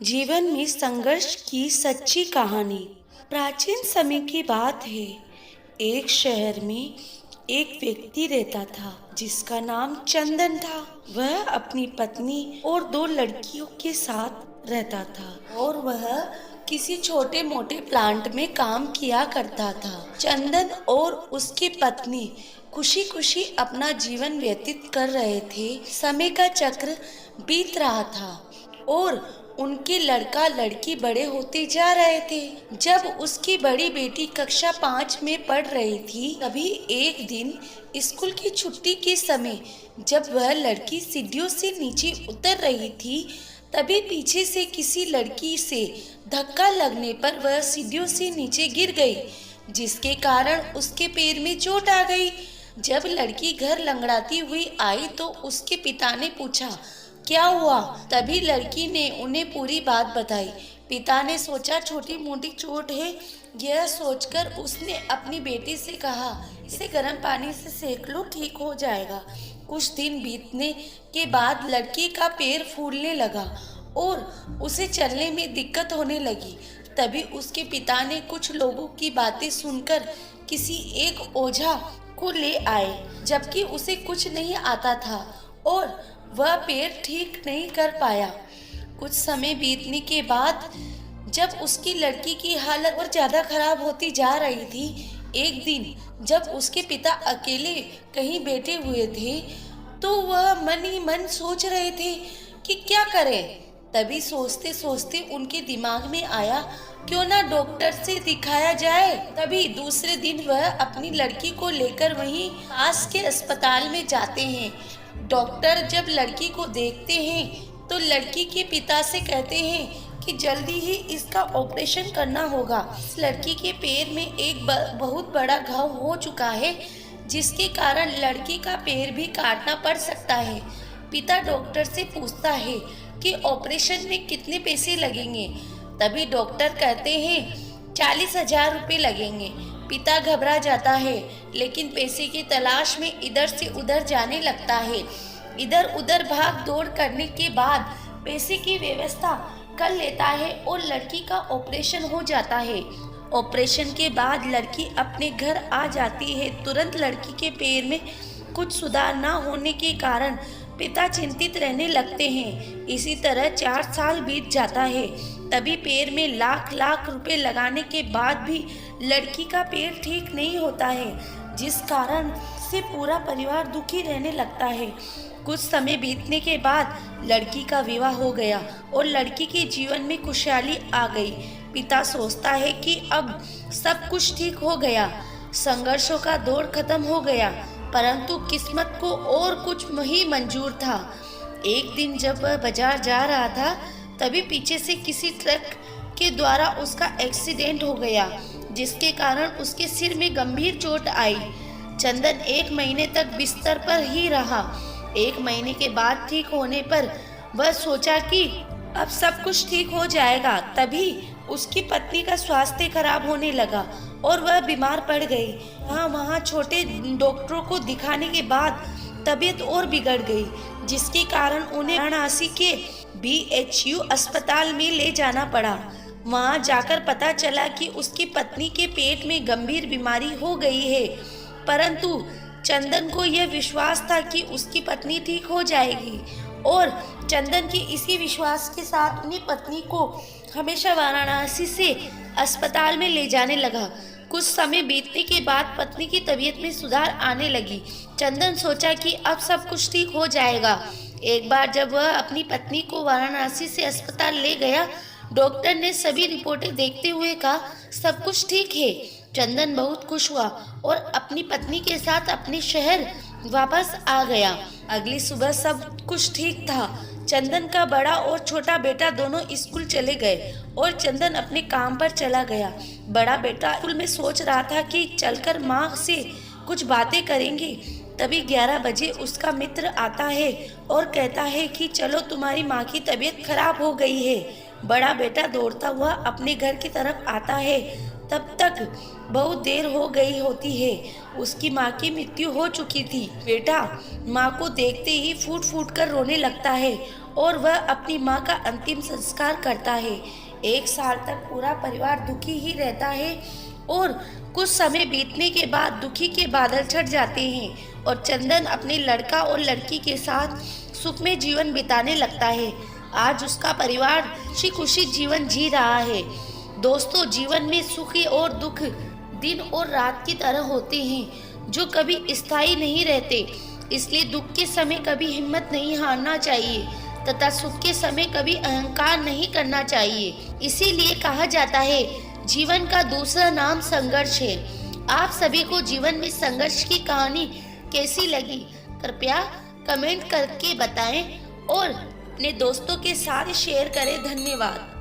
जीवन में संघर्ष की सच्ची कहानी। प्राचीन समय की बात है। एक शहर में एक व्यक्ति रहता था जिसका नाम चंदन था। वह अपनी पत्नी और दो लड़कियों के साथ रहता था और वह किसी छोटे मोटे प्लांट में काम किया करता था। चंदन और उसकी पत्नी खुशी खुशी अपना जीवन व्यतीत कर रहे थे। समय का चक्र बीत रहा था और उनके लड़का लड़की बड़े होते जा रहे थे। जब उसकी बड़ी बेटी कक्षा 5 में पढ़ रही थी, तभी एक दिन स्कूल की छुट्टी के समय जब वह लड़की सीढ़ियों से नीचे उतर रही थी, तभी पीछे से किसी लड़की से धक्का लगने पर वह सीढ़ियों से नीचे गिर गई, जिसके कारण उसके पैर में चोट आ गई। जब लड़की घर लंगड़ाती हुई आई तो उसके पिता ने पूछा, क्या हुआ? तभी लड़की ने उन्हें पूरी बात बताई। पिता ने सोचा छोटी मोटी चोट है, यह सोचकर उसने अपनी बेटी से कहा, इसे गर्म पानी से सेक लो, ठीक हो जाएगा। कुछ दिन बीतने के बाद लड़की का पैर फूलने लगा और उसे चलने में दिक्कत होने लगी। तभी उसके पिता ने कुछ लोगों की बातें सुनकर किसी एक ओझा को ले आए, जबकि उसे कुछ नहीं आता था और वह पैर ठीक नहीं कर पाया। कुछ समय बीतने के बाद जब उसकी लड़की की हालत और ज़्यादा खराब होती जा रही थी, एक दिन जब उसके पिता अकेले कहीं बैठे हुए थे तो वह मन ही मन सोच रहे थे कि क्या करें। तभी सोचते सोचते उनके दिमाग में आया, क्यों ना डॉक्टर से दिखाया जाए। तभी दूसरे दिन वह अपनी लड़की को लेकर वहीं पास के अस्पताल में जाते हैं। डॉक्टर जब लड़की को देखते हैं तो लड़की के पिता से कहते हैं कि जल्दी ही इसका ऑपरेशन करना होगा। इस लड़की के पैर में एक बहुत बड़ा घाव हो चुका है, जिसके कारण लड़की का पैर भी काटना पड़ सकता है। पिता डॉक्टर से पूछता है कि ऑपरेशन में कितने पैसे लगेंगे। तभी डॉक्टर कहते हैं 40,000 रुपये लगेंगे। पिता घबरा जाता है, लेकिन पैसे की तलाश में इधर से उधर जाने लगता है। इधर उधर भाग दौड़ करने के बाद पैसे की व्यवस्था कर लेता है और लड़की का ऑपरेशन हो जाता है। ऑपरेशन के बाद लड़की अपने घर आ जाती है। तुरंत लड़की के पैर में कुछ सुधार न होने के कारण पिता चिंतित रहने लगते हैं। इसी तरह 4 साल बीत जाता है। तभी पैर में लाख लाख रुपए लगाने के बाद भी लड़की का पैर ठीक नहीं होता है, जिस कारण से पूरा परिवार दुखी रहने लगता है। कुछ समय बीतने के बाद लड़की का विवाह हो गया और लड़की के जीवन में खुशहाली आ गई। पिता सोचता है कि अब सब कुछ ठीक हो गया, संघर्षों का दौर खत्म हो गया, परंतु किस्मत को और कुछ ही मंजूर था। एक दिन जब वह बाजार जा रहा था, तभी पीछे से किसी ट्रक के द्वारा उसका एक्सीडेंट हो गया, जिसके कारण उसके सिर में गंभीर चोट आई। चंदन 1 महीने तक बिस्तर पर ही रहा। 1 महीने के बाद ठीक होने पर वह सोचा कि अब सब कुछ ठीक हो जाएगा। तभी उसकी पत्नी का स्वास्थ्य खराब होने लगा और वह बीमार पड़ गई। वहाँ छोटे डॉक्टरों को दिखाने के बाद तबीयत और बिगड़ गई, जिसके कारण उन्हें वाराणसी के BHU अस्पताल में ले जाना पड़ा। वहाँ जाकर पता चला कि उसकी पत्नी के पेट में गंभीर बीमारी हो गई है, परंतु चंदन को यह विश्वास था कि उसकी पत्नी ठीक हो जाएगी और चंदन के इसी विश्वास के साथ अपनी पत्नी को हमेशा वाराणसी से अस्पताल में ले जाने लगा। कुछ समय बीतने के बाद पत्नी की तबीयत में सुधार आने लगी। चंदन सोचा कि अब सब कुछ ठीक हो जाएगा। एक बार जब वह अपनी पत्नी को वाराणसी से अस्पताल ले गया, डॉक्टर ने सभी रिपोर्टें देखते हुए कहा, सब कुछ ठीक है। चंदन बहुत खुश हुआ और अपनी पत्नी के साथ अपने शहर वापस आ गया। अगली सुबह सब कुछ ठीक था। चंदन का बड़ा और छोटा बेटा दोनों स्कूल चले गए और चंदन अपने काम पर चला गया। बड़ा बेटा स्कूल में सोच रहा था कि चलकर माँ से कुछ बातें करेंगे। तभी 11 बजे उसका मित्र आता है और कहता है कि चलो, तुम्हारी माँ की तबीयत खराब हो गई है। बड़ा बेटा दौड़ता हुआ अपने घर की तरफ आता है। तब तक बहुत देर हो गई होती है। उसकी माँ की मृत्यु हो चुकी थी। बेटा माँ को देखते ही फूट फूट कर रोने लगता है और वह अपनी माँ का अंतिम संस्कार करता है। 1 साल तक पूरा परिवार दुखी ही रहता है और कुछ समय बीतने के बाद दुखी के बादल छट जाते हैं और चंदन अपने लड़का और लड़की के साथ सुख में जीवन बिताने लगता है। आज उसका परिवार खुशी खुशी जीवन जी रहा है। दोस्तों, जीवन में सुख और दुख दिन और रात की तरह होते हैं जो कभी स्थायी नहीं रहते। इसलिए दुख के समय कभी हिम्मत नहीं हारना चाहिए तथा सुख के समय कभी अहंकार नहीं करना चाहिए। इसीलिए कहा जाता है, जीवन का दूसरा नाम संघर्ष है। आप सभी को जीवन में संघर्ष की कहानी कैसी लगी, कृपया कमेंट करके बताएं और अपने दोस्तों के साथ शेयर करें। धन्यवाद।